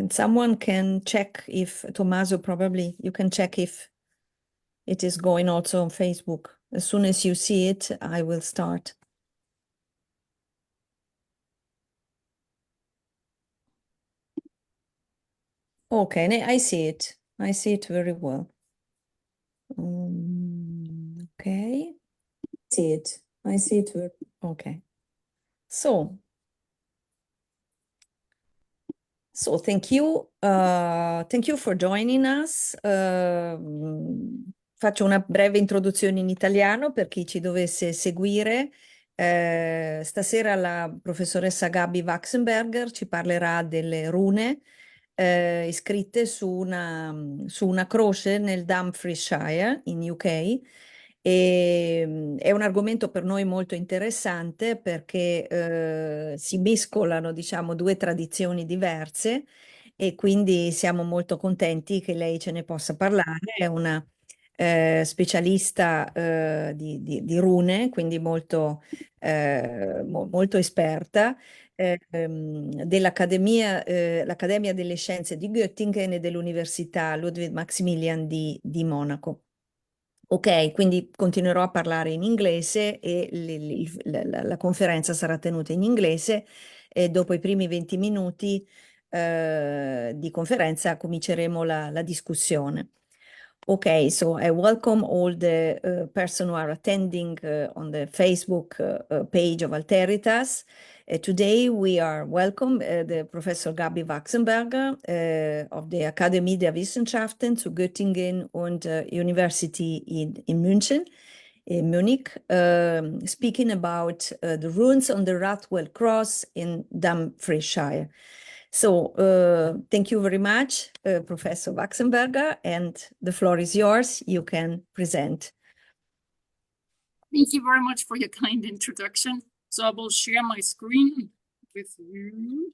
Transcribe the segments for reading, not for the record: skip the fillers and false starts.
And someone can check if, Tommaso, probably you can check if it is going also on Facebook. As soon as you see it, I will start. Okay, I see it. I see it very well. Okay. See it. I see it. Okay. So thank you. Thank you for joining us. Faccio una breve introduzione in italiano per chi ci dovesse seguire. Stasera la professoressa Gaby Waxenberger ci parlerà delle rune iscritte su una croce nel Dumfriesshire in UK. È un argomento per noi molto interessante perché si mescolano, diciamo, due tradizioni diverse e quindi siamo molto contenti che lei ce ne possa parlare. È una specialista di rune, quindi molto esperta l'Accademia delle Scienze di Göttingen e dell'Università Ludwig Maximilian di Monaco. Ok, quindi continuerò a parlare in inglese e la conferenza sarà tenuta in inglese e dopo i primi 20 minuti di conferenza cominceremo la discussione. Okay, so I welcome all the person who are attending on the Facebook page of Alteritas. Today we are welcome the Professor Gaby Waxenberger of the Akademie der Wissenschaften zu Göttingen und University in München, in Munich, speaking about the ruins on the Ruthwell Cross in Dumfriesshire. So thank you very much, Professor Waxenberger, and the floor is yours. You can present. Thank you very much for your kind introduction. So I will share my screen with you.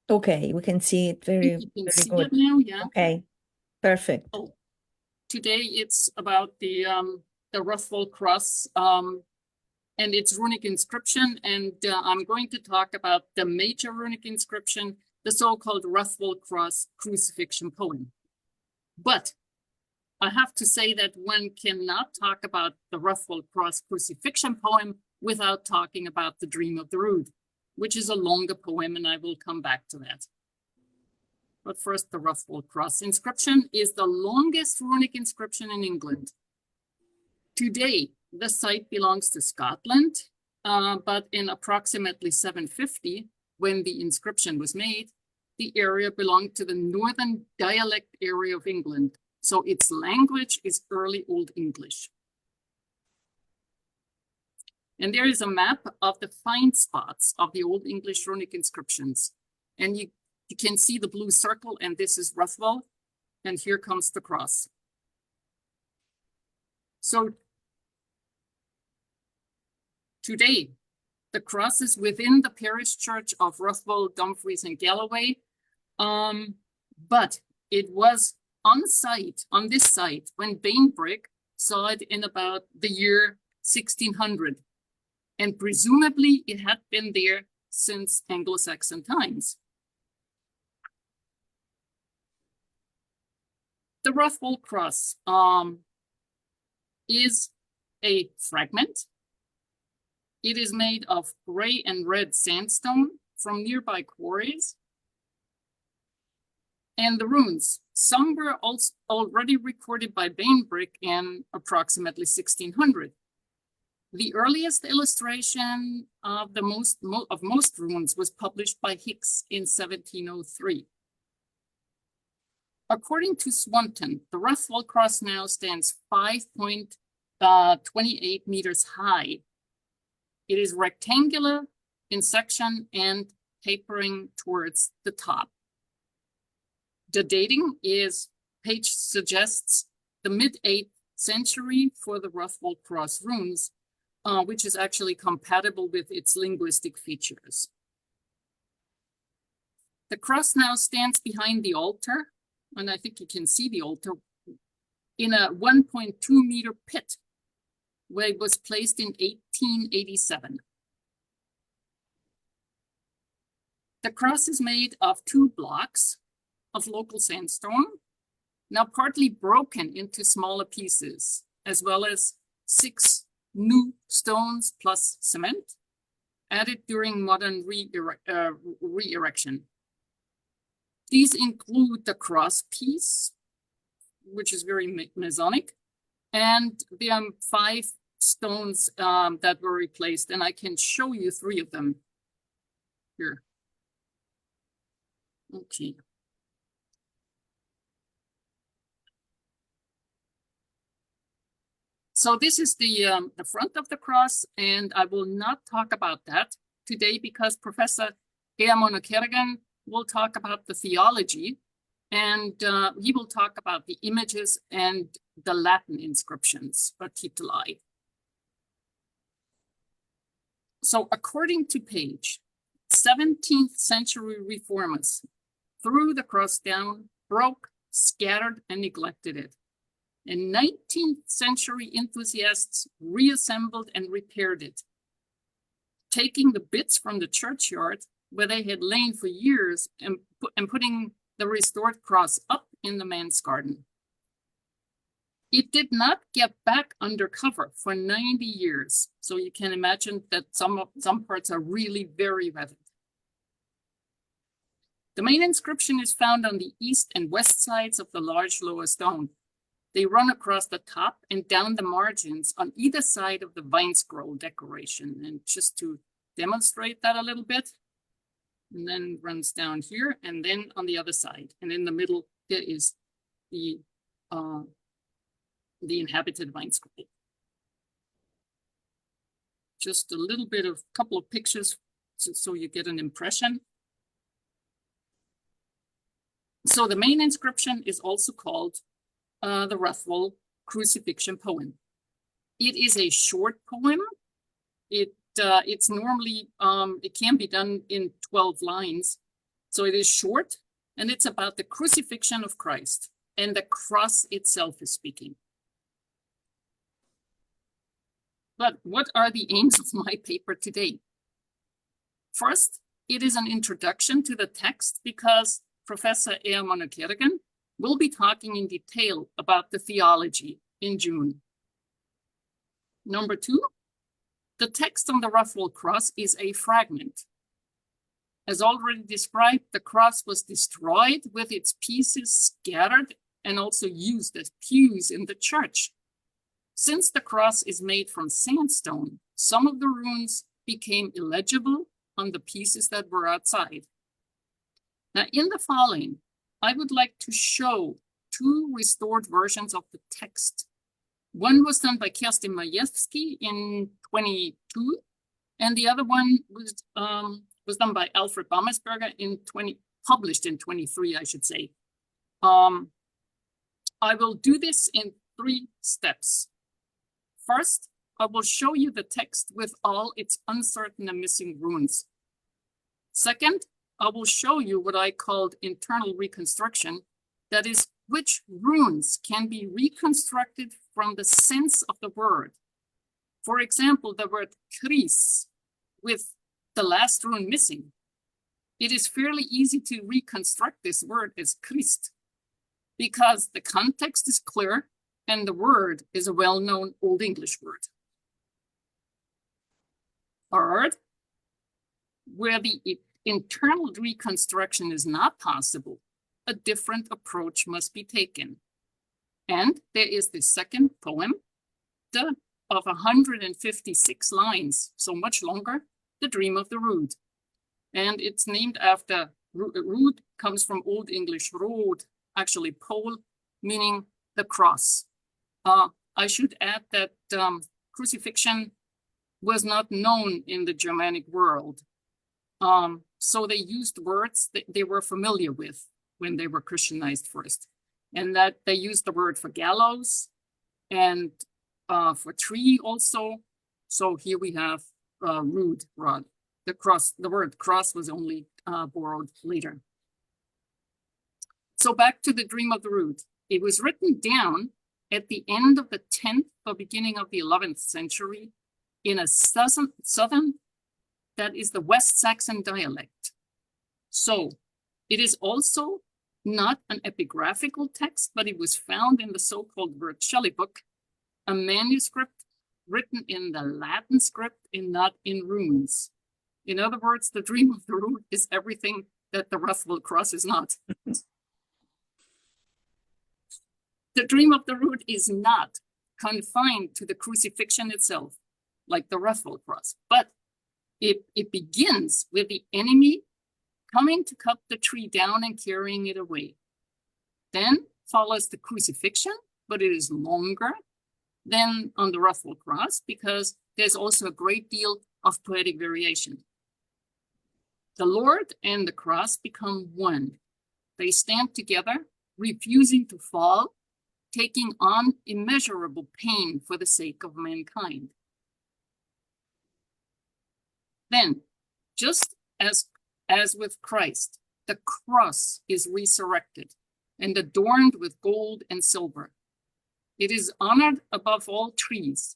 Okay, we can see it very good. It now, yeah. Okay, perfect. Oh, today it's about the Ruthwell Cross and its runic inscription, and I'm going to talk about the major runic inscription, the so-called Ruthwell Cross crucifixion poem. But I have to say that one cannot talk about the Ruthwell Cross crucifixion poem without talking about the Dream of the Rood, which is a longer poem, and I will come back to that. But first, the Ruthwell Cross inscription is the longest runic inscription in England. Today, the site belongs to Scotland, but in approximately 750, when the inscription was made, the area belonged to the northern dialect area of England. So its language is early Old English. And there is a map of the find spots of the Old English runic inscriptions. And you can see the blue circle, and this is Ruthwell, and here comes the cross. So today, the cross is within the parish church of Ruthwell, Dumfries, and Galloway, but it was on this site, when Bainbridge saw it in about the year 1600. And presumably it had been there since Anglo-Saxon times. The Ruthwell Cross is a fragment. It is made of gray and red sandstone from nearby quarries. And the runes, some were also already recorded by Bainbridge in approximately 1600. The earliest illustration of most runes was published by Hicks in 1703. According to Swanton, the Ruthwell Cross now stands 5.28 meters high. It is rectangular in section and tapering towards the top. The dating page suggests the mid-8th century for the Ruthwell Cross runes, which is actually compatible with its linguistic features. The cross now stands behind the altar and I think you can see the altar, in a 1.2-meter pit where it was placed in 1887. The cross is made of 2 blocks of local sandstone, now partly broken into smaller pieces, as well as 6 new stones plus cement added during modern re-erection. These include the cross piece, which is very Masonic, and there are 5 stones that were replaced, and I can show you 3 of them here. Okay. So this is the front of the cross, and I will not talk about that today because Professor Waxenberger will talk about the theology, and he will talk about the images and the Latin inscriptions, or tituli. So according to Page, 17th century reformers threw the cross down, broke, scattered, and neglected it. And 19th century enthusiasts reassembled and repaired it, taking the bits from the churchyard where they had lain for years and putting the restored cross up in the man's garden. It did not get back under cover for 90 years, so you can imagine that some parts are really very weathered. The main inscription is found on the east and west sides of the large lower stone. They run across the top and down the margins on either side of the vine scroll decoration. And just to demonstrate that a little bit, and then runs down here and then on the other side. And in the middle, there is the inhabited vine scroll. Just a little bit of couple of pictures so you get an impression. So the main inscription is also called the Ruthwell Crucifixion poem. It is a short poem. It's normally, it can be done in 12 lines. So it is short, and it's about the crucifixion of Christ, and the cross itself is speaking. But what are the aims of my paper today? First, it is an introduction to the text because Professor Waxenberger will be talking in detail about the theology in June. Number 2, the text on the Ruthwell Cross is a fragment. As already described, the cross was destroyed with its pieces scattered and also used as pews in the church. Since the cross is made from sandstone, some of the runes became illegible on the pieces that were outside. Now, in the following, I would like to show 2 restored versions of the text. One was done by Kerstin Majewski in 22, and the other one was done by Alfred Bammersberger published in 23, I should say. I will do this in 3 steps. First, I will show you the text with all its uncertain and missing runes. Second, I will show you what I called internal reconstruction, that is, which runes can be reconstructed from the sense of the word. For example, the word Christ with the last rune missing. It is fairly easy to reconstruct this word as Christ because the context is clear and the word is a well-known Old English word. Third, where the internal reconstruction is not possible, a different approach must be taken. And there is the second poem of 156 lines, so much longer, The Dream of the Rood. And it's named after, rood comes from Old English rood, actually pole, meaning the cross. I should add that crucifixion was not known in the Germanic world. So they used words that they were familiar with when they were Christianized first. And that they used the word for gallows and for tree also. So here we have rood, rod. The word cross was only borrowed later. So back to the Dream of the Rood. It was written down at the end of the 10th or beginning of the 11th century in a southern, that is the West Saxon dialect. So it is also not an epigraphical text, but it was found in the so-called Vercelli book, a manuscript written in the Latin script and not in runes. In other words, the Dream of the Rood is everything that the Ruthwell Cross is not. The Dream of the Rood is not confined to the crucifixion itself, like the Ruthwell Cross, but it begins with the enemy coming to cut the tree down and carrying it away. Then follows the crucifixion, but it is longer than on the Ruthwell Cross because there's also a great deal of poetic variation. The Lord and the cross become one. They stand together, refusing to fall, taking on immeasurable pain for the sake of mankind. Then, just as with Christ, the cross is resurrected and adorned with gold and silver. It is honored above all trees,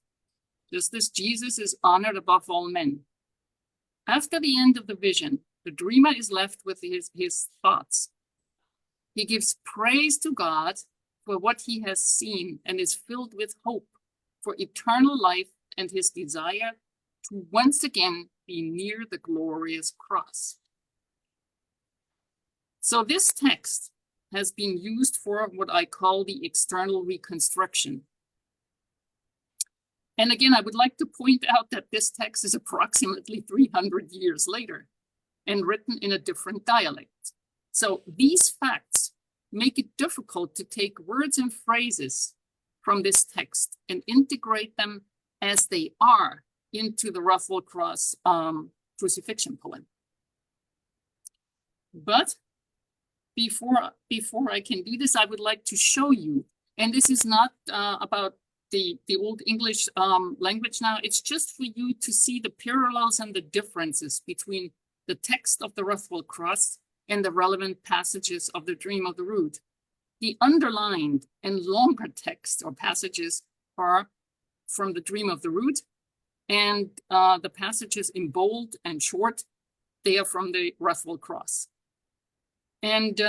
just as Jesus is honored above all men. After the end of the vision, the dreamer is left with his thoughts. He gives praise to God for what he has seen and is filled with hope for eternal life and his desire to once again be near the glorious cross. So this text has been used for what I call the external reconstruction. And again, I would like to point out that this text is approximately 300 years later and written in a different dialect. So these facts make it difficult to take words and phrases from this text and integrate them as they are into the Ruthwell Cross crucifixion poem. But before I can do this, I would like to show you, and this is not about the Old English language now, it's just for you to see the parallels and the differences between the text of the Ruthwell Cross and the relevant passages of the Dream of the Rood. The underlined and longer text or passages are from the Dream of the Rood, and the passages in bold and short, they are from the Ruthwell Cross. And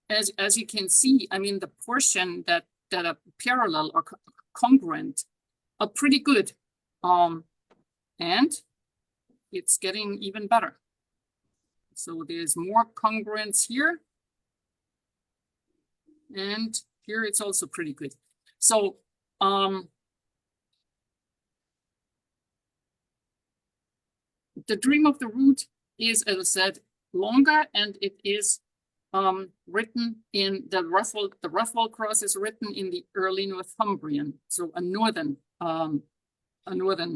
as you can see, I mean, the portion that are parallel or congruent are pretty good. And it's getting even better. So there's more congruence here. And here it's also pretty good. So the Dream of the Rood is, as I said, longer, and it is written in the Ruthwell Cross is written in the early Northumbrian, so a northern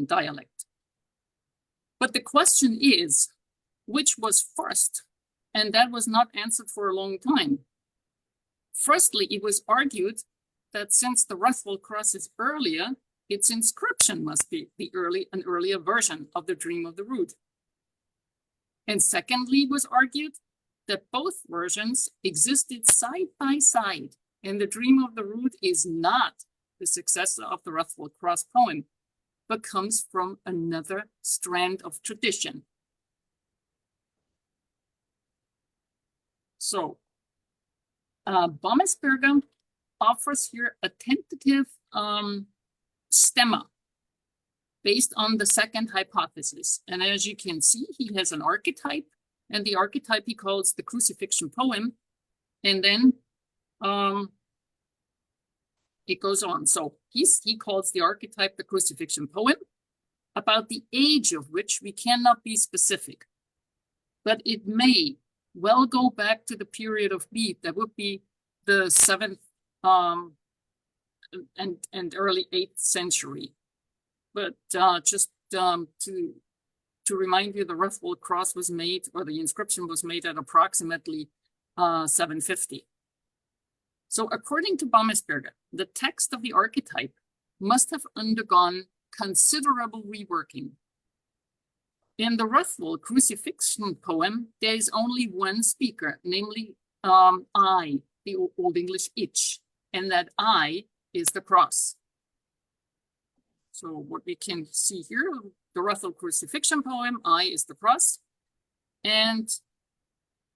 dialect. But the question is, which was first? And that was not answered for a long time. Firstly, it was argued that since the Ruthwell Cross is earlier, its inscription must be an earlier version of the Dream of the Rood. And secondly, it was argued that both versions existed side by side, and the Dream of the Rood is not the successor of the Ruthwell Cross poem, but comes from another strand of tradition. So, Waxenberger offers here a tentative stemma based on the second hypothesis. And as you can see, he has an archetype, and the archetype he calls the crucifixion poem. And then it goes on. So he calls the archetype the crucifixion poem, about the age of which we cannot be specific. But it may well go back to the period of Bede. That would be the 7th and early 8th century. But just to remind you, the Ruthwell Cross was made, or the inscription was made at approximately 750. So according to Waxenberger, the text of the archetype must have undergone considerable reworking. In the Ruthwell crucifixion poem, there is only one speaker, namely I, the Old English ich, and that I is the cross. So what we can see here, the Ruthwell crucifixion poem, I is the cross, and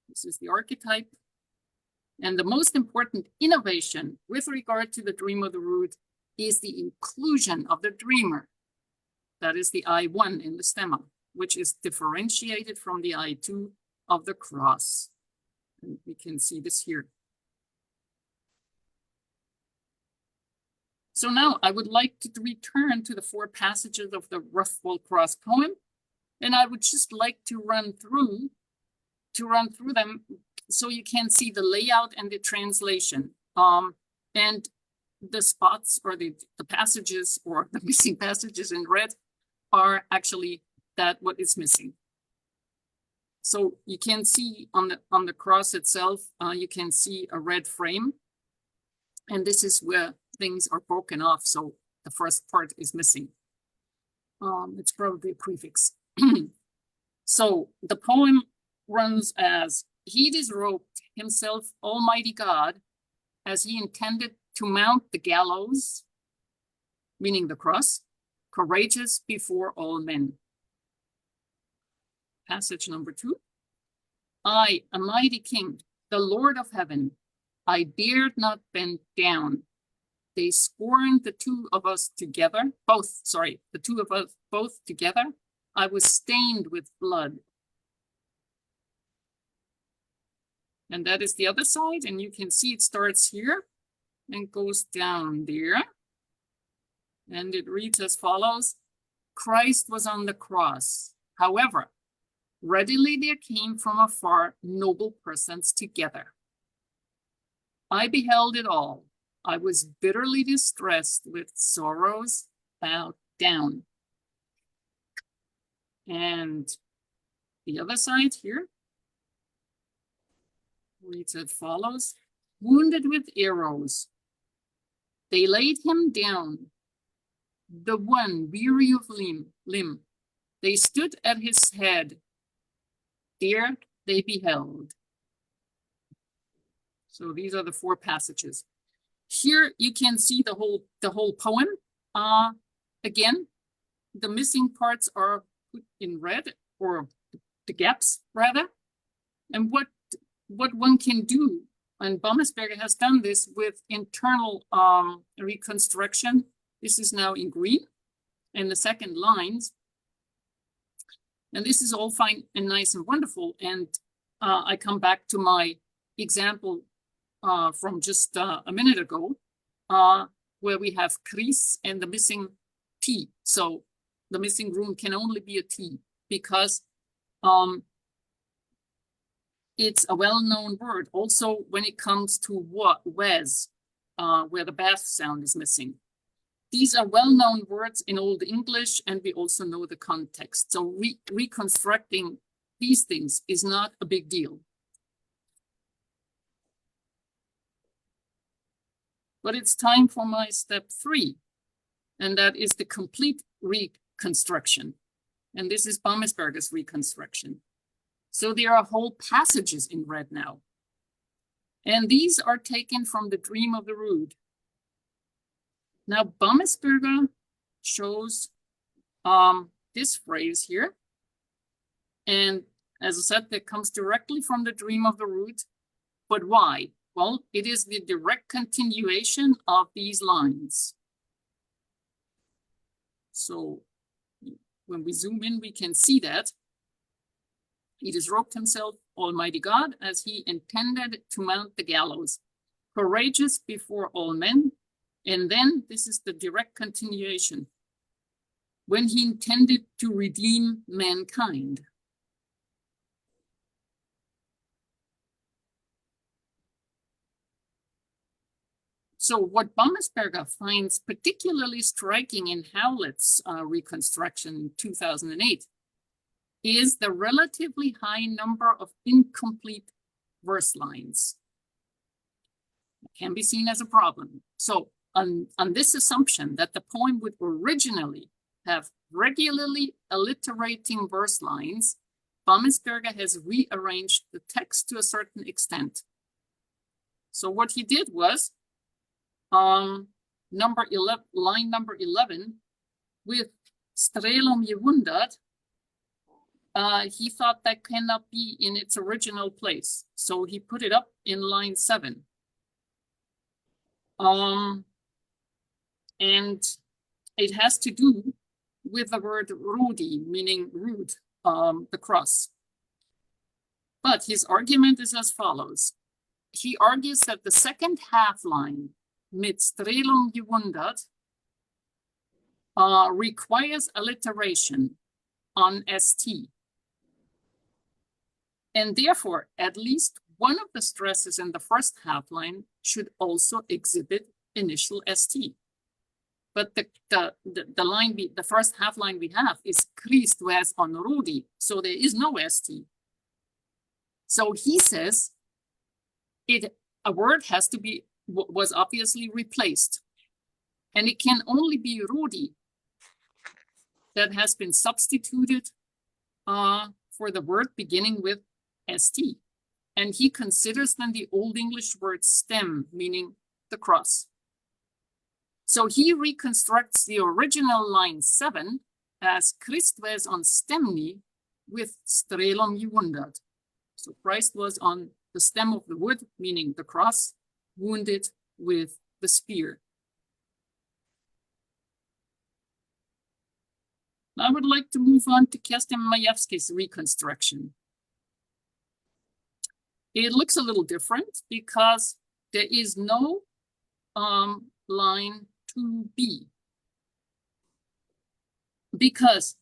this is the archetype. And the most important innovation with regard to the Dream of the Rood is the inclusion of the dreamer. That is the I1 in the stemma, which is differentiated from the I2 of the cross. And we can see this here. So now I would like to return to the 4 passages of the Ruthwell Cross poem, and I would just like to run through them so you can see the layout and the translation. And the spots or the passages or the missing passages in red are actually what is missing. So you can see on the cross itself, you can see a red frame, and this is where things are broken off. So the first part is missing. It's probably a prefix. So the poem runs as, he disrobed himself, Almighty God, as he intended to mount the gallows, meaning the cross, courageous before all men. Passage number 2. I, a mighty king, the Lord of heaven, I dared not bend down. They scorned the two of us together, the two of us both together. I was stained with blood. And that is the other side, and you can see it starts here and goes down there. And it reads as follows: Christ was on the cross. However, readily there came from afar noble persons together. I beheld it all. I was bitterly distressed with sorrows bowed down. And the other side here reads as follows: wounded with arrows, they laid him down, the one weary of limb. They stood at his head, there they beheld. So these are the 4 passages. Here you can see the whole poem. Again, the missing parts are put in red, or the gaps rather. And what one can do, and Baumesberger has done this with internal reconstruction. This is now in green, and the second lines. And this is all fine and nice and wonderful. And I come back to my example from just a minute ago, where we have Chris and the missing T. So the missing room can only be a T because it's a well-known word. Also, when it comes to wes, where the bath sound is missing. These are well-known words in Old English, and we also know the context. So reconstructing these things is not a big deal. But it's time for my step 3, and that is the complete reconstruction. And this is Baumesberger's reconstruction. So there are whole passages in red now. And these are taken from the Dream of the Rood. Now, Baumesberger shows this phrase here. And as I said, that comes directly from the Dream of the Rood. But why? Well, it is the direct continuation of these lines. So when we zoom in, we can see that. He disrobed himself, Almighty God, as he intended to mount the gallows, courageous before all men. And then this is the direct continuation. When he intended to redeem mankind. So what Baumesberger finds particularly striking in Howlett's reconstruction in 2008 is the relatively high number of incomplete verse lines. It can be seen as a problem. So on this assumption that the poem would originally have regularly alliterating verse lines, Baumesberger has rearranged the text to a certain extent. So what he did was, line number 11, with strelum gewundert, he thought that cannot be in its original place. So he put it up in line 7. And it has to do with the word rudi, meaning root, the cross. But his argument is as follows. He argues that the second half line, mit strelum gewundert, requires alliteration on st. And therefore, at least one of the stresses in the first half line should also exhibit initial st. But the first half line we have is Christ was on rudi, so there is no st. So he says a word has to be, was obviously replaced. And it can only be rudi that has been substituted for the word beginning with st. And he considers then the Old English word stem, meaning the cross. So he reconstructs the original line 7 as Christ was on stemni with strelum gewundert. So Christ was on the stem of the wood, meaning the cross, wounded with the spear. I would like to move on to Kerstin Majewski's reconstruction. It looks a little different because there is no line 2b. Because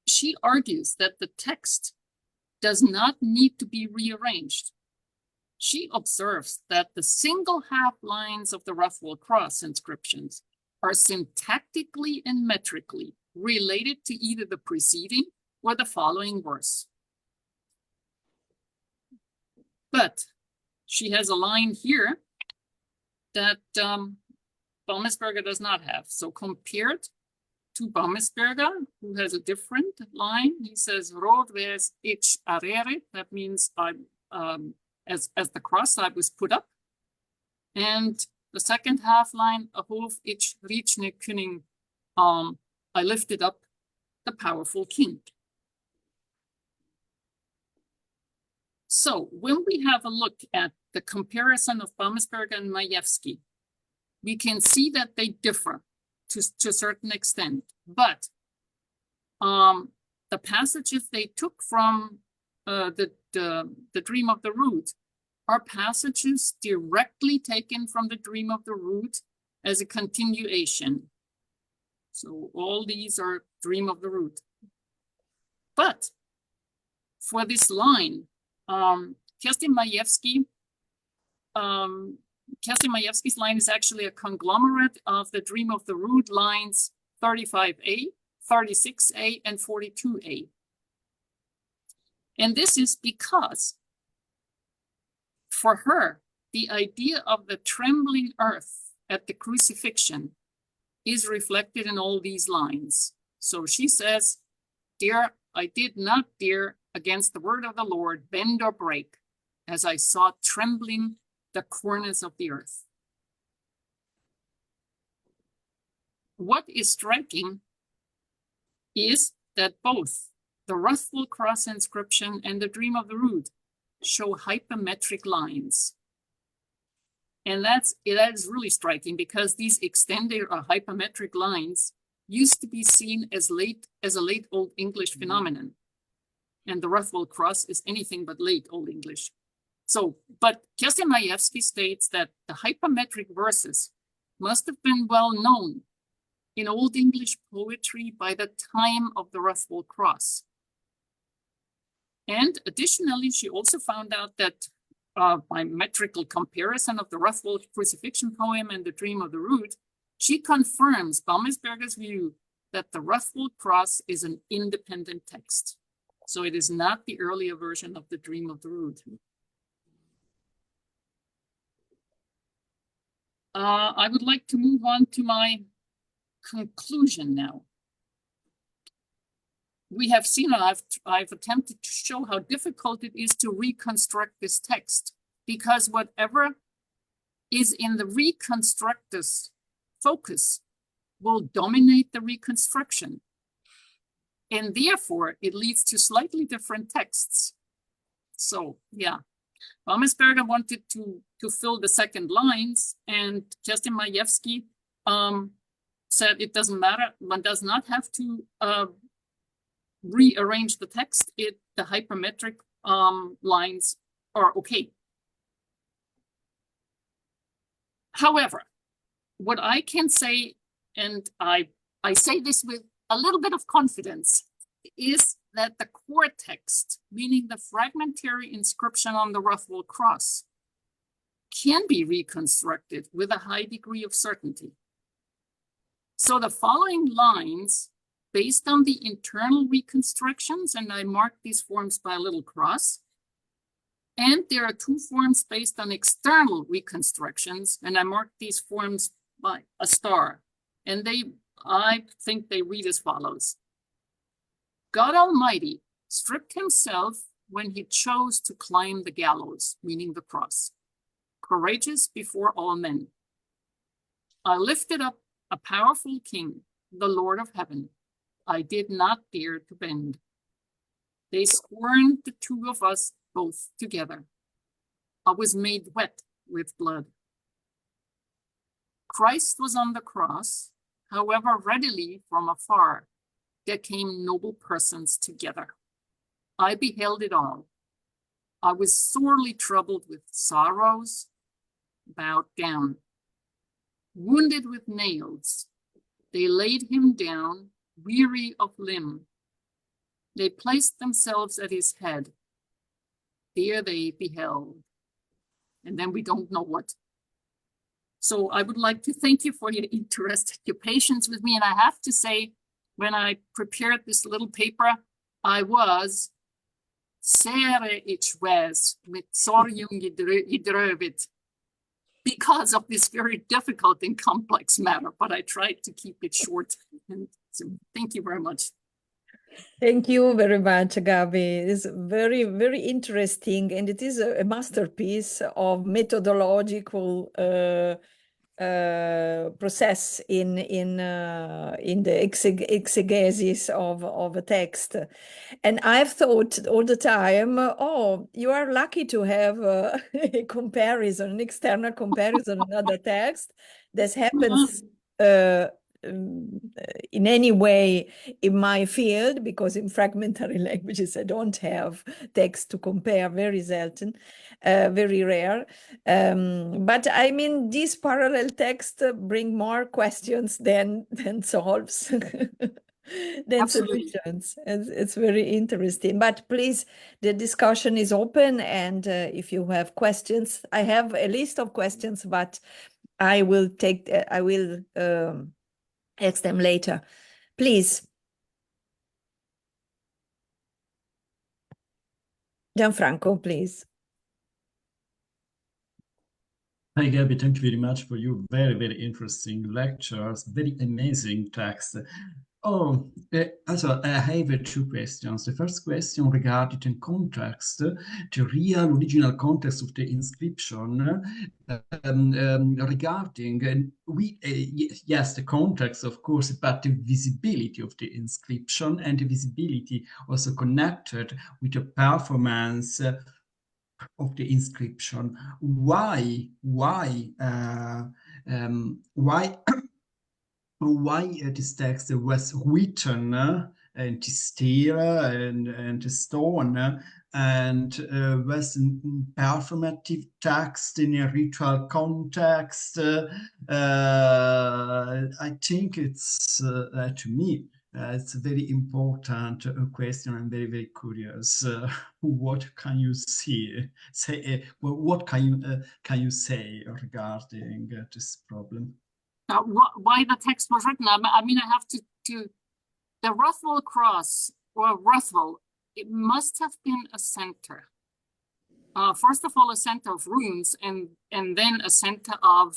she argues that the text does not need to be rearranged. She observes that the single half lines of the Ruthwell Cross inscriptions are syntactically and metrically related to either the preceding or the following verse. But she has a line here that Baumesberger does not have. So compared to Baumesberger, who has a different line, he says, Rod ves ich arere, that means as the cross I was put up. And the second half line, ahof ich riechne König, I lifted up the powerful king. So when we have a look at the comparison of Baumesberger and Majewski, we can see that they differ to a certain extent, but the passages they took from the Dream of the Rood are passages directly taken from the Dream of the Rood as a continuation. So all these are Dream of the Rood. But for this line, Kerstin Majewski's line is actually a conglomerate of the Dream of the Rood lines 35a, 36a, and 42a. And this is because for her, the idea of the trembling earth at the crucifixion is reflected in all these lines. So she says, "Dear, I did not dare against the word of the Lord bend or break, as I saw trembling the corners of the earth." What is striking is that both the Ruthwell Cross inscription and the Dream of the Rood show hypermetric lines. And that is really striking because these extended or hypermetric lines used to be seen as a late Old English phenomenon. And the Ruthwell Cross is anything but late Old English. So, but Kerstin Majewski states that the hypermetric verses must have been well known in Old English poetry by the time of the Ruthwell Cross. And additionally, she also found out that by metrical comparison of the Ruthwell crucifixion poem and the Dream of the Rood, she confirms Baumesberger's view that the Ruthwell Cross is an independent text. So it is not the earlier version of the Dream of the Rood. I would like to move on to my conclusion now. We have seen, I've attempted to show how difficult it is to reconstruct this text, because whatever is in the reconstructor's focus will dominate the reconstruction. And therefore, it leads to slightly different texts. So, yeah. Waxenberger wanted to fill the second lines, and Kerstin Majewski said it doesn't matter. One does not have to rearrange the text. The hypermetric lines are okay. However, what I can say, and I say this with a little bit of confidence, is that the core text, meaning the fragmentary inscription on the Ruthwell Cross, can be reconstructed with a high degree of certainty. So the following lines, based on the internal reconstructions, and I marked these forms by a little cross, and there are two forms based on external reconstructions, and I marked these forms by a star. And I think they read as follows. God Almighty stripped himself when he chose to climb the gallows, meaning the cross, courageous before all men. I lifted up a powerful king, the Lord of heaven. I did not dare to bend. They scorned the two of us both together. I was made wet with blood. Christ was on the cross, however readily from afar there came noble persons together. I beheld it all. I was sorely troubled with sorrows, bowed down. Wounded with nails, they laid him down, weary of limb. They placed themselves at his head. There they beheld. And then we don't know what. So I would like to thank you for your interest, your patience with me. And I have to say, when I prepared this little paper, I was sehr itchwes mit sorgjung gedrövet because of this very difficult and complex matter, but I tried to keep it short. And so thank you very much. Thank you very much, Gaby. It's very, very interesting, and it is a masterpiece of methodological process in the exegesis of a text. And I've thought all the time, oh, you are lucky to have a comparison, an external comparison, another text. This happens in any way in my field, because in fragmentary languages I don't have text to compare, very certain, very rare. But I mean, these parallel texts bring more questions than solves. Than solutions. It's very interesting. But please, the discussion is open, and if you have questions, I have a list of questions, but I will ask them later. Please. Gianfranco, please. Hi, Gaby. Thank you very much for your very, very interesting lectures. Very amazing text. Also, I have two questions. The first question regarding the context, the real original context of the inscription, regarding, yes, the context, of course, but the visibility of the inscription, and the visibility also connected with the performance of the inscription. Why this text was written in steel and stone, and was a performative text in a ritual context? I think it's, to me, it's a very important question. I'm very, very curious. What can you what can you say regarding this problem? Why the text was written? I mean, I have to the Ruthwell Cross, or Ruthwell, it must have been a center. First of all, a center of runes, and then a center of,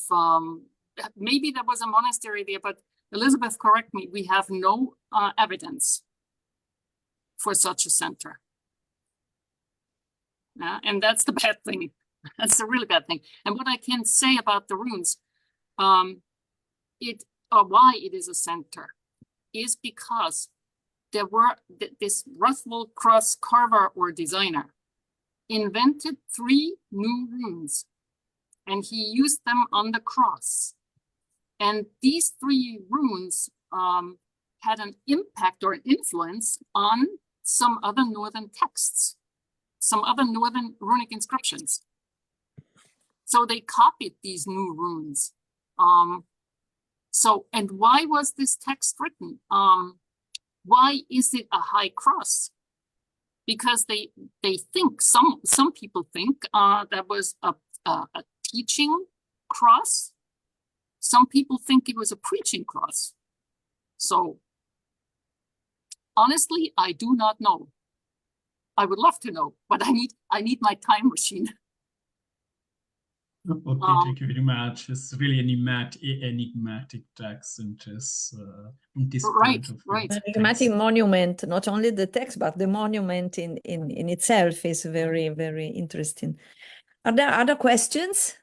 maybe there was a monastery there, but Elizabeth, correct me, we have no evidence for such a center. And that's the bad thing. That's a really bad thing. And what I can say about the runes, why it is a center, is because there were this Ruthwell Cross carver or designer invented 3 new runes, and he used them on the cross. And these 3 runes had an impact or an influence on some other northern texts, some other northern runic inscriptions. So they copied these new runes. And why was this text written? Why is it a high cross? Because they think, some people think that was a teaching cross. Some people think it was a preaching cross. So honestly, I do not know. I would love to know, but I need my time machine. Okay, thank you very much. It's really an enigmatic text in this Right. Enigmatic monument, not only the text, but the monument in itself is very, very interesting. Are there other questions?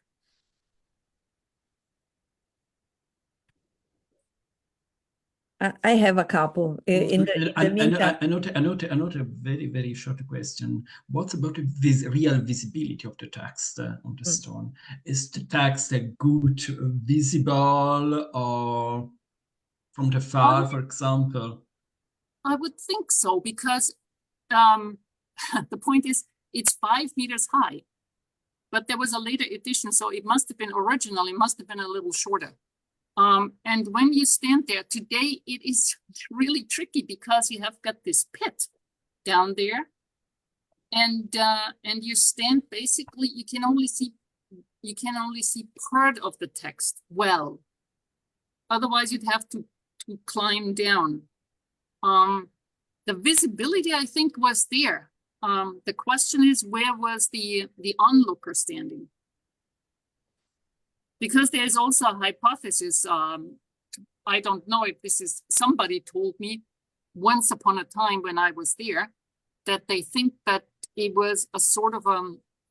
I have a couple. In the meantime, I note a very, very short question. What about the real visibility of the text on the stone? Is the text a good visible or from the far, for example? I would think so, because the point is it's 5 meters high, but there was a later edition, so it must have been originally, must have been a little shorter. And when you stand there today, it is really tricky because you have got this pit down there, and you stand basically, you can only see part of the text well. Otherwise, you'd have to climb down. The visibility, I think, was there. The question is, where was the onlooker standing? Because there's also a hypothesis, I don't know if this is, somebody told me once upon a time when I was there, that they think that it was a sort of,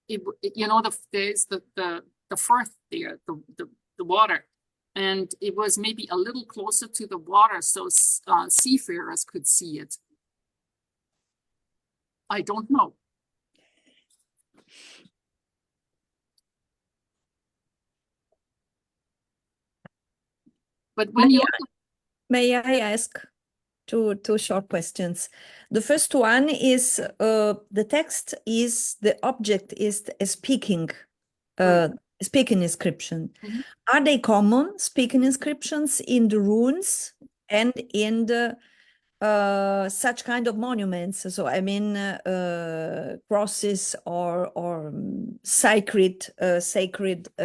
there's the firth there, the water, and it was maybe a little closer to the water so seafarers could see it. I don't know. But when may I ask two short questions? The first one is the text is, the object is a speaking inscription. Mm-hmm. Are they common speaking inscriptions in the runes and in the such kind of monuments? So I mean crosses or sacred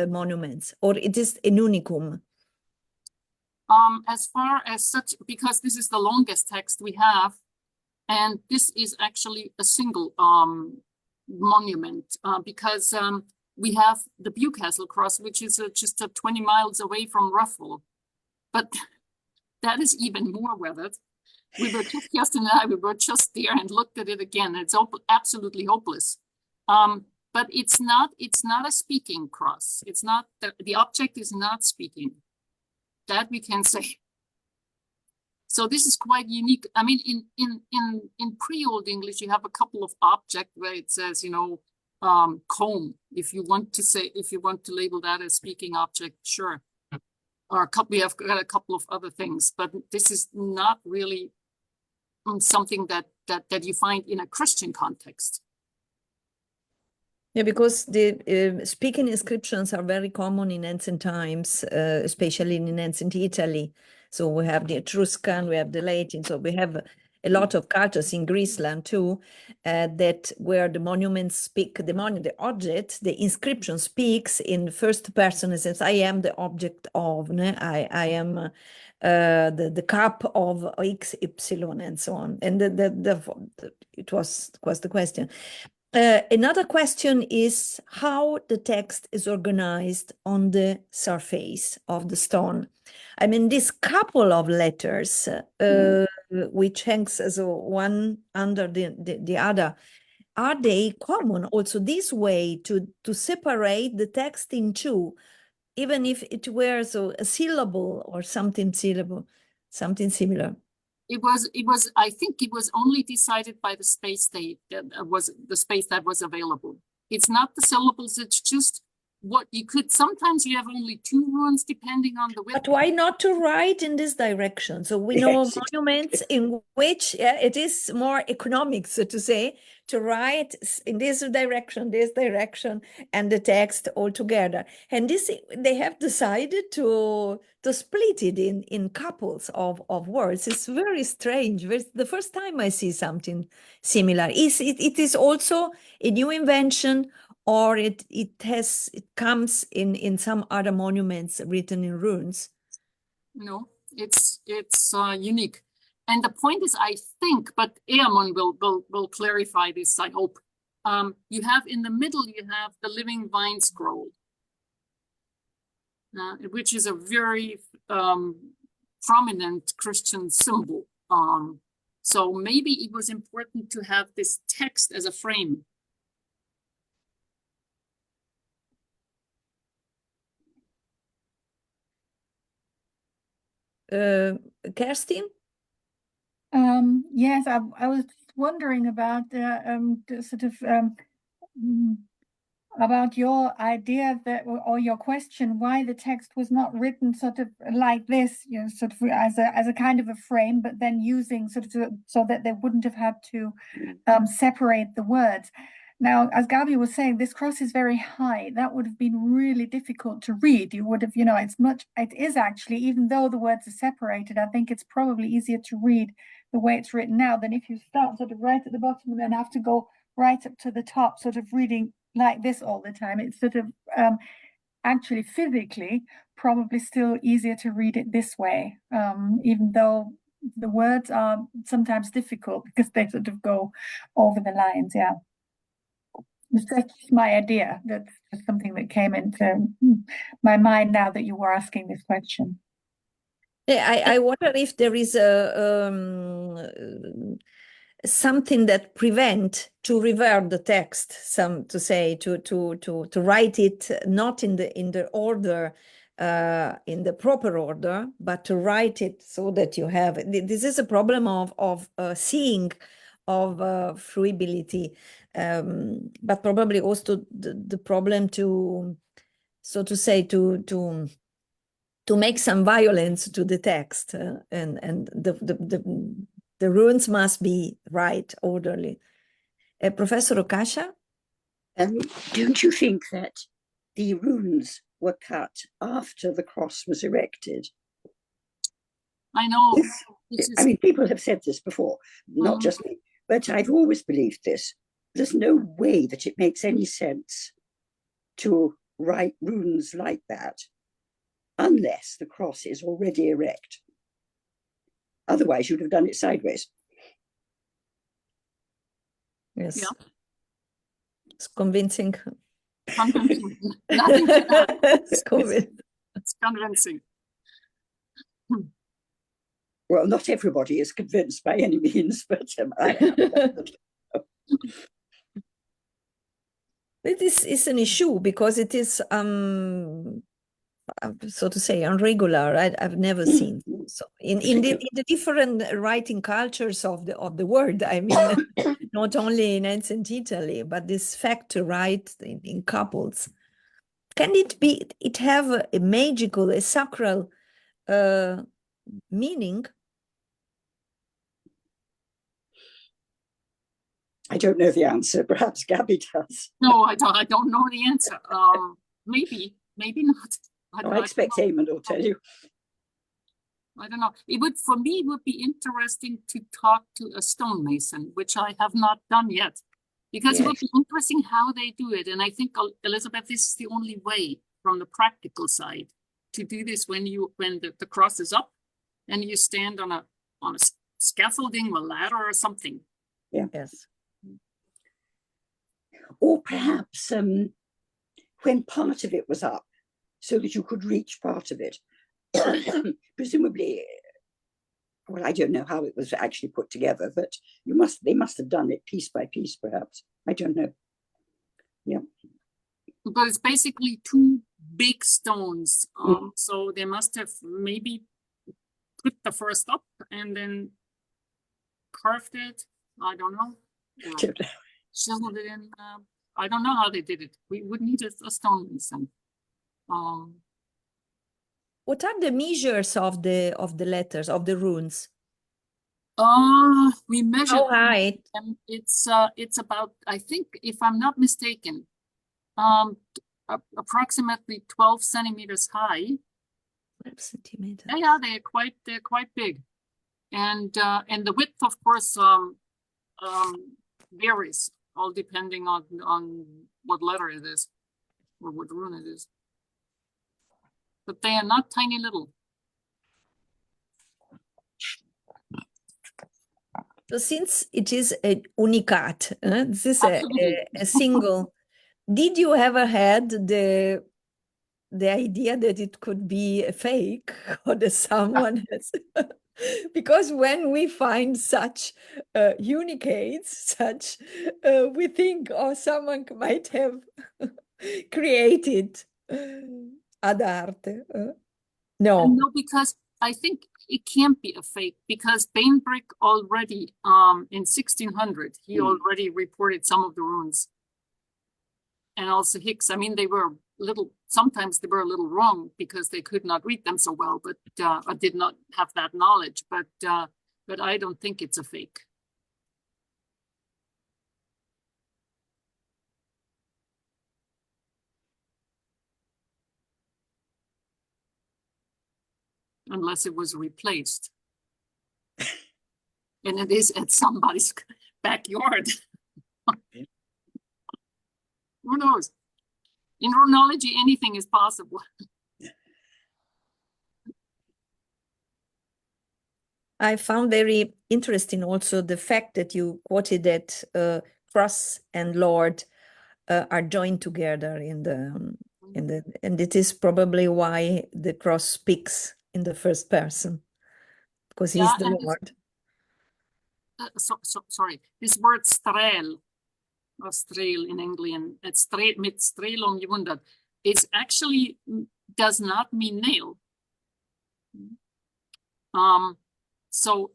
monuments, or it is an unicum? As far as such, because this is the longest text we have, and this is actually a single monument, because we have the Bewcastle Cross, which is just 20 miles away from Ruthwell, but that is even more weathered. We were just yesterday, we were just there and looked at it again. It's absolutely hopeless. But it's not a speaking cross. It's not, the object is not speaking. That we can say. So this is quite unique. I mean, in pre-Old English, you have a couple of objects where it says, comb. If you want to label that as speaking object, sure. Or we have got a couple of other things, but this is not really something that you find in a Christian context. Yeah, because the speaking inscriptions are very common in ancient times, especially in ancient Italy. So we have the Etruscan, we have the Latin, so we have a lot of cultures in Greeceland too, that where the monuments speak, the object, the inscription speaks in first person and says, I am the object of, I am the cup of XY and so on. And it was the question. Another question is how the text is organized on the surface of the stone. I mean, this couple of letters, which hangs as one under the other, are they common also this way to separate the text in two, even if it were so a syllable or something syllable, something similar? It was, I think it was only decided by the space that was the space that was available. It's not the syllables, it's just what you could, sometimes you have only two runes depending on the width. But why not to write in this direction? So we know monuments in which it is more economic, so to say, to write in this direction, and the text all together. And this, they have decided to split it in couples of words. It's very strange. It's the first time I see something similar. It is also a new invention, or it comes in some other monuments written in runes? No, it's unique. And the point is, I think, but Eamon will clarify this, I hope. You have in the middle, you have the living vine scroll, which is a very prominent Christian symbol. So maybe it was important to have this text as a frame. Kerstin? Yes, I was wondering about the sort of about your idea that, or your question, why the text was not written sort of like this, you know, sort of as a kind of a frame, but then using sort of so that they wouldn't have had to separate the words. Now, as Gaby was saying, this cross is very high. That would have been really difficult to read. You would have, you know, it is actually, even though the words are separated, I think it's probably easier to read the way it's written now than if you start sort of right at the bottom and then have to go right up to the top, sort of reading like this all the time. It's sort of actually physically probably still easier to read it this way, even though the words are sometimes difficult because they sort of go over the lines. Yeah. That's just my idea. That's just something that came into my mind now that you were asking this question. Yeah, I wonder if there is something that prevent to revert the text, to write it not in the order, in the proper order, but to write it so that you have. This is a problem of seeing, of fruibility, but probably also the problem to, so to say, to make some violence to the text, and the runes must be right, orderly. Professor Okasha? Don't you think that the runes were cut after the cross was erected? I know. I mean, people have said this before, not just me, but I've always believed this. There's no way that it makes any sense to write runes like that unless the cross is already erect. Otherwise, you'd have done it sideways. Yes. Yeah. It's convincing. Convincing. Nothing to add. It's convincing. It's convincing. Well, not everybody is convinced by any means, but I am. It is an issue because it is, so to say, irregular. I've never seen. So in the different writing cultures of the world, I mean, not only in ancient Italy, but this fact to write in couples. Can it have a magical, a sacral meaning? I don't know the answer. Perhaps Gaby does. No, I don't know the answer. Maybe not. I expect Eamon will tell you. I don't know. For me, it would be interesting to talk to a stonemason, which I have not done yet, because it would be interesting how they do it. And I think, Elizabeth, this is the only way from the practical side to do this when the cross is up and you stand on a scaffolding, a ladder or something. Yeah. Yes. Or perhaps when part of it was up, so that you could reach part of it. Presumably, well, I don't know how it was actually put together, but they must have done it piece by piece, perhaps. I don't know. Yeah. But it's basically two big stones. So they must have maybe put the first up and then carved it. I don't know. Chiseled it in. I don't know how they did it. We would need a stone mason. What are the measures of the letters, of the runes? We measured How high? It's about, I think, if I'm not mistaken, approximately 12 centimeters high. 12 centimeters. Yeah, they're quite big, and the width, of course, varies, all depending on what letter it is or what rune it is. But they are not tiny little. So since it is a unicat, this is a single, did you ever had the idea that it could be a fake or that someone has? Because when we find such unicates, we think, oh, someone might have created ad arte. No. No, because I think it can't be a fake, because Bainbrig already, in 1600, he already reported some of the runes. And also Hicks, I mean, sometimes they were a little wrong because they could not read them so well, but I did not have that knowledge, but I don't think it's a fake. Unless it was replaced. And it is at somebody's backyard. Who knows? In runology, anything is possible. I found very interesting also the fact that you quoted that cross and Lord are joined together in the and it is probably why the cross speaks in the first person, because he's the Lord. Sorry, this word strel, or strel in Anglian, mit strelung gewundert, is actually does not mean nail. So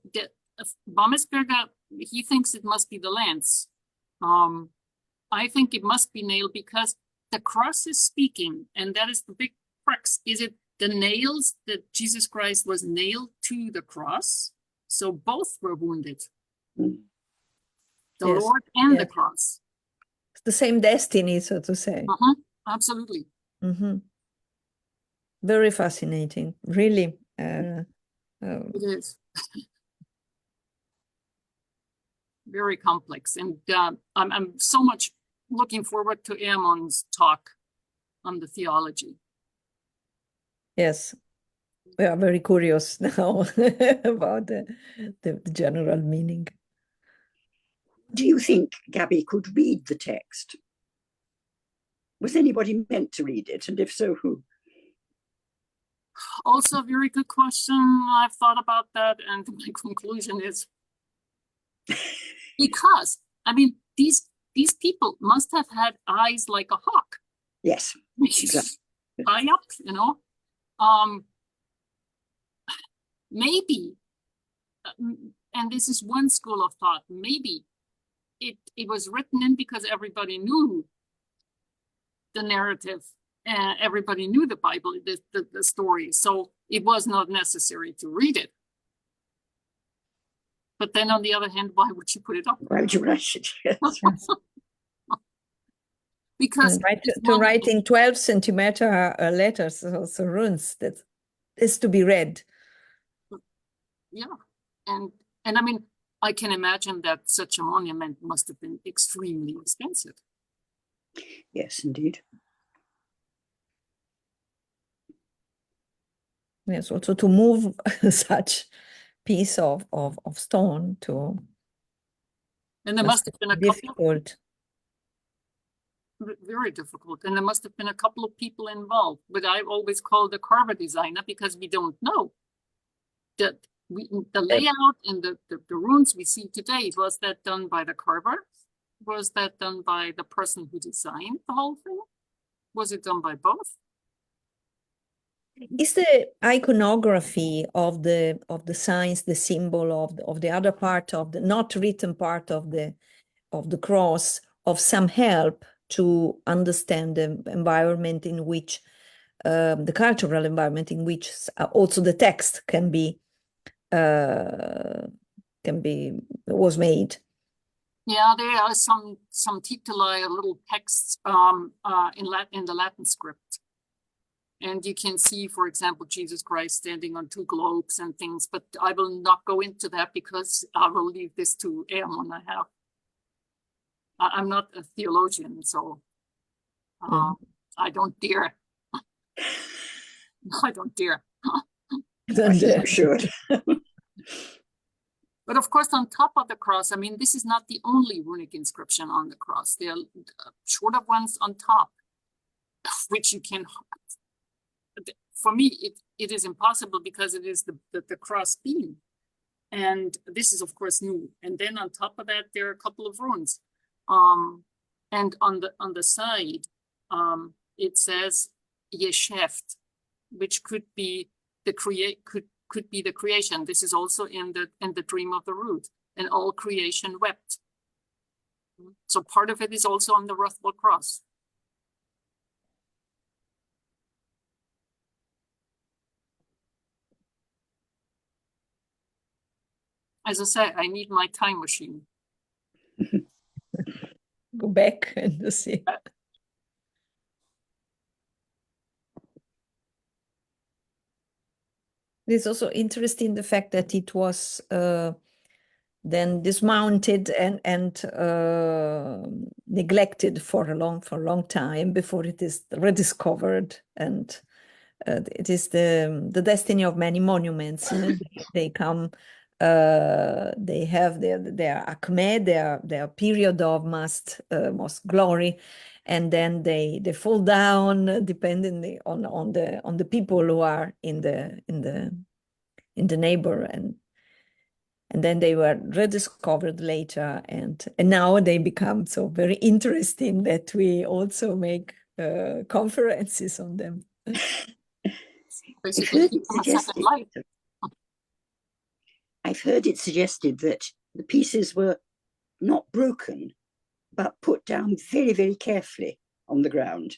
Waxenberger, he thinks it must be the lance. I think it must be nail because the cross is speaking, and that is the big crux. Is it the nails that Jesus Christ was nailed to the cross? So both were wounded. The Yes. Lord and Yes. the cross. It's the same destiny, so to say. Absolutely. Very fascinating, really. It is. Very complex. And I'm so much looking forward to Eamon's talk on the theology. Yes, we are very curious now about the general meaning. Do you think Gaby could read the text? Was anybody meant to read it? And if so, who? Also a very good question. I've thought about that, and my conclusion is because, I mean, these people must have had eyes like a hawk. Yes. Exactly. High up, you know. Maybe, and this is one school of thought, maybe it was written in because everybody knew the narrative, everybody knew the Bible, the story, so it was not necessary to read it. But then on the other hand, why would you put it up? Why would you rush it? Yes. Because to write in 12 centimeter letters, also runes, that is to be read. Yeah, and I mean, I can imagine that such a monument must have been extremely expensive. Yes, indeed. Yes, also to move such piece of stone to. And there must have been a difficult. Very difficult. And there must have been a couple of people involved, but I always call the carver designer because we don't know that the layout and the runes we see today, was that done by the carver? Was that done by the person who designed the whole thing? Was it done by both? Is the iconography of the signs, the symbol of the other part of the not written part of the cross, of some help to understand the environment in which the cultural environment in which also the text was made? Yeah, there are some tituli, little texts in the Latin script. And you can see, for example, Jesus Christ standing on 2 globes and things, but I will not go into that because I will leave this to Eamon. I'm not a theologian, so I don't dare. I don't dare. I'm sure. But of course, on top of the cross, I mean, this is not the only runic inscription on the cross. There are shorter ones on top, which you can. For me, it is impossible because it is the cross beam. And this is, of course, new. And then on top of that, there are a couple of runes. And on the side, it says Yesheft, which could be the creation. This is also in the dream of the root, and all creation wept. So part of it is also on the Ruthwell Cross. As I said, I need my time machine. Go back and see. It's also interesting the fact that it was then dismounted and neglected for a long time before it is rediscovered, and it is the destiny of many monuments. They come. They have their acme, their period of most glory, and then they fall down depending on the people who are in the neighbor, and then they were rediscovered later, and now they become so very interesting that we also make conferences on them. I've heard it suggested that the pieces were not broken, but put down very, very carefully on the ground.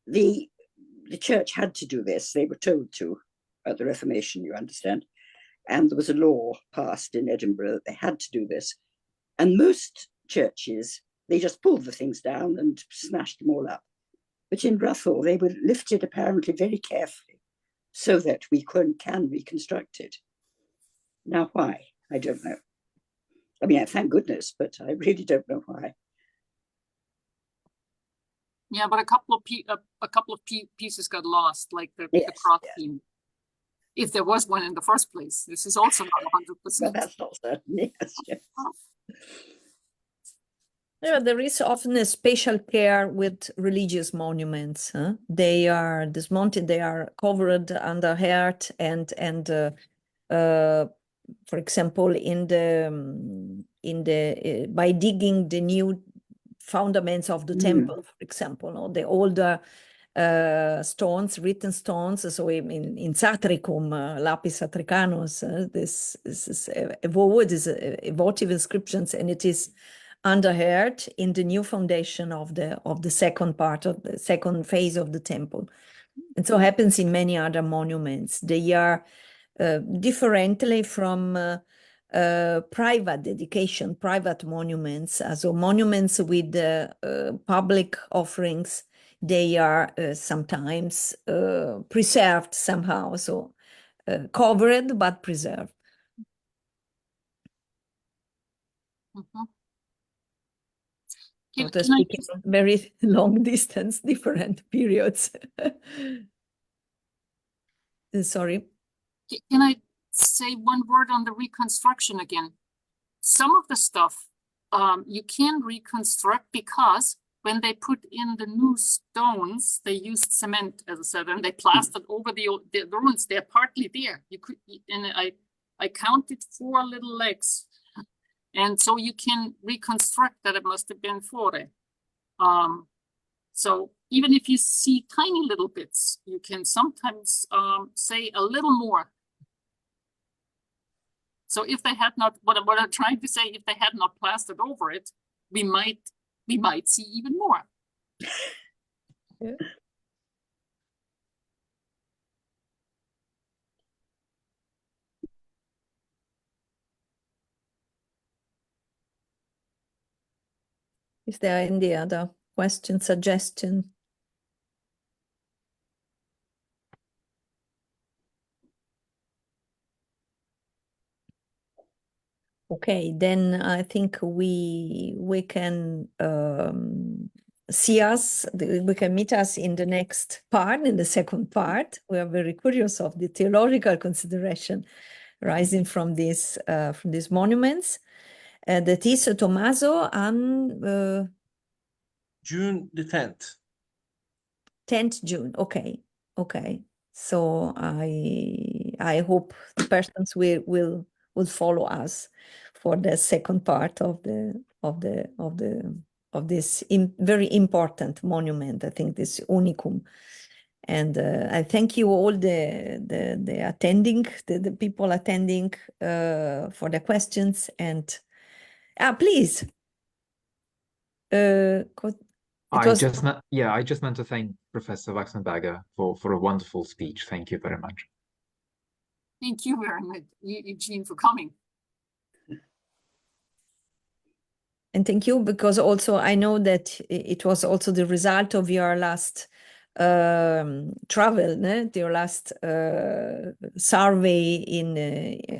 The church had to do this. They were told to at the Reformation, you understand. And there was a law passed in Edinburgh that they had to do this. And most churches, they just pulled the things down and smashed them all up. But in Ruthwell, they were lifted apparently very carefully so that we can reconstruct it. Now, why? I don't know. I mean, thank goodness, but I really don't know why. Yeah, but a couple of pieces got lost, like the cross beam. If there was one in the first place, this is also not 100%. Well, that's not certain. Yes, yes. Yeah, there is often a special care with religious monuments. They are dismounted, they are covered under earth, and for example, by digging the new fundaments of the temple, for example, or the older stones, written stones. So in Satricum, lapis satricanus, this is evocative inscriptions, and it is under earth in the new foundation of the second part of the second phase of the temple. And so happens in many other monuments. They are differently from private dedication, private monuments. So monuments with public offerings, they are sometimes preserved somehow, so covered but preserved. So to speak, very long distance, different periods. Sorry. Can I say one word on the reconstruction again? Some of the stuff you can reconstruct because when they put in the new stones, they used cement, as I said, and they plastered over the ruins. They're partly there. You could, and I counted 4 little legs, and so you can reconstruct that it must have been 4. So even if you see tiny little bits, you can sometimes say a little more. So if they had not, what I'm trying to say, if they had not plastered over it, we might see even more. Yeah. Is there any other question, suggestion? Okay, then I think we can see us, we can meet us in the next part, in the second part. We are very curious of the theological consideration rising from these monuments. That is Tommaso on June the 10th. 10th June. Okay, okay. So I hope the persons will follow us for the second part of this very important monument. I think this unicum. And I thank you all the attending, the people attending for the questions. And please. I just meant to thank Professor Waxenberger for a wonderful speech. Thank you very much. Thank you very much, Eugene, for coming. And thank you, because also I know that it was also the result of your last travel, your last survey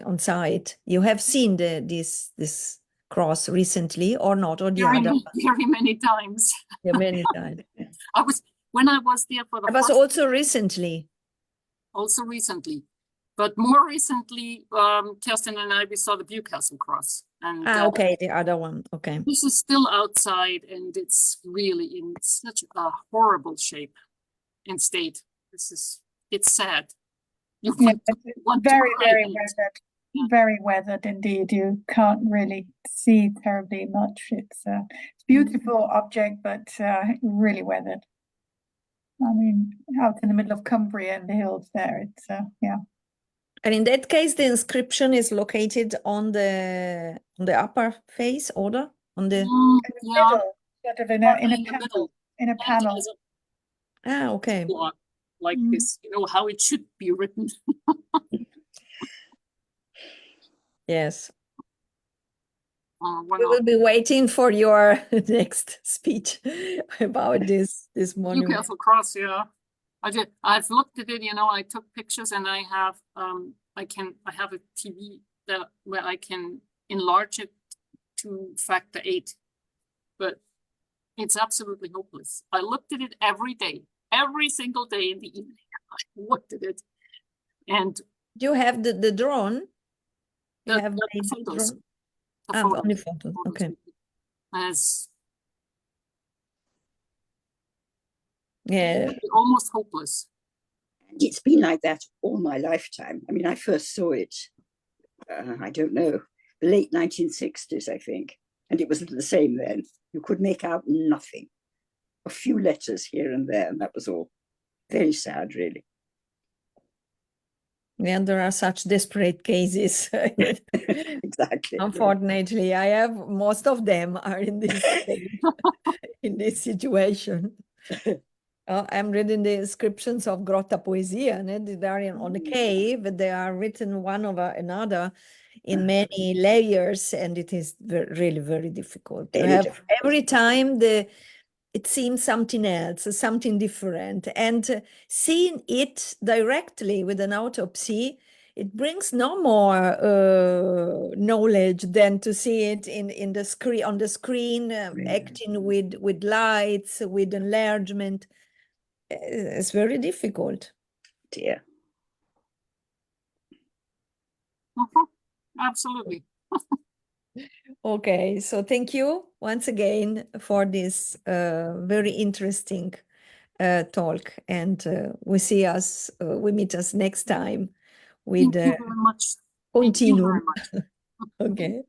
on site. You have seen this cross recently or not, or the other? Very many times. Yeah, many times. When I was there for the I was also recently. Also recently. But more recently, Kerstin and I, we saw the Bewcastle Cross. And, okay, the other one, okay. This is still outside, and it's really in such a horrible shape and state. It's sad. You want very, to cry. very weathered. Very weathered indeed. You can't really see terribly much. It's a beautiful object, but really weathered. I mean, out in the middle of Cumbria and the hills there, it's yeah. And in that case, the inscription is located on the upper face, order on the middle, sort of in a panel. In a panel. Okay. Like this, you know how it should be written. Yes. We will be waiting for your next speech about this monument. Newcastle Cross, yeah. I've looked at it, you know, I took pictures, and I have I have a TV where I can enlarge it to factor 8. But it's absolutely hopeless. I looked at it every day, every single day in the evening. I looked at it. And you have the drone? You have the photos. Only photos. Okay. Yeah. Almost hopeless. It's been like that all my lifetime. I mean, I first saw it, I don't know, the late 1960s, I think. And it was the same then. You could make out nothing. A few letters here and there, and that was all. Very sad, really. Yeah, there are such desperate cases. Exactly. Unfortunately, I have most of them are in this in this situation. I'm reading the inscriptions of Grotta Poesia, and they are on the cave. They are written one over another in many layers, and it is really very difficult. You have every time it seems something else, something different, and seeing it directly with an autopsy, it brings no more knowledge than to see it in the screen on the screen, acting with lights, with enlargement. It's very difficult. Dear. Absolutely. Okay, so thank you once again for this very interesting talk, and we meet us next time with Thank you very much. Thank you very Continuum. much. Okay.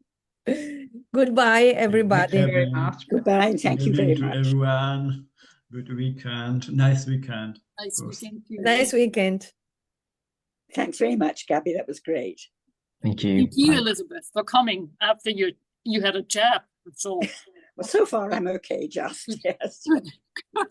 Goodbye, everybody. Thank you very much. Goodbye, and thank you Good very evening much. to everyone. Good weekend. Nice weekend. Nice Of course. weekend to you. Nice weekend. Thanks very much, Gabby. That was great. Thank you. Thank you, Bye. Elizabeth, for coming after you had a jab. So Well, so far I'm okay, just yes. good. Good.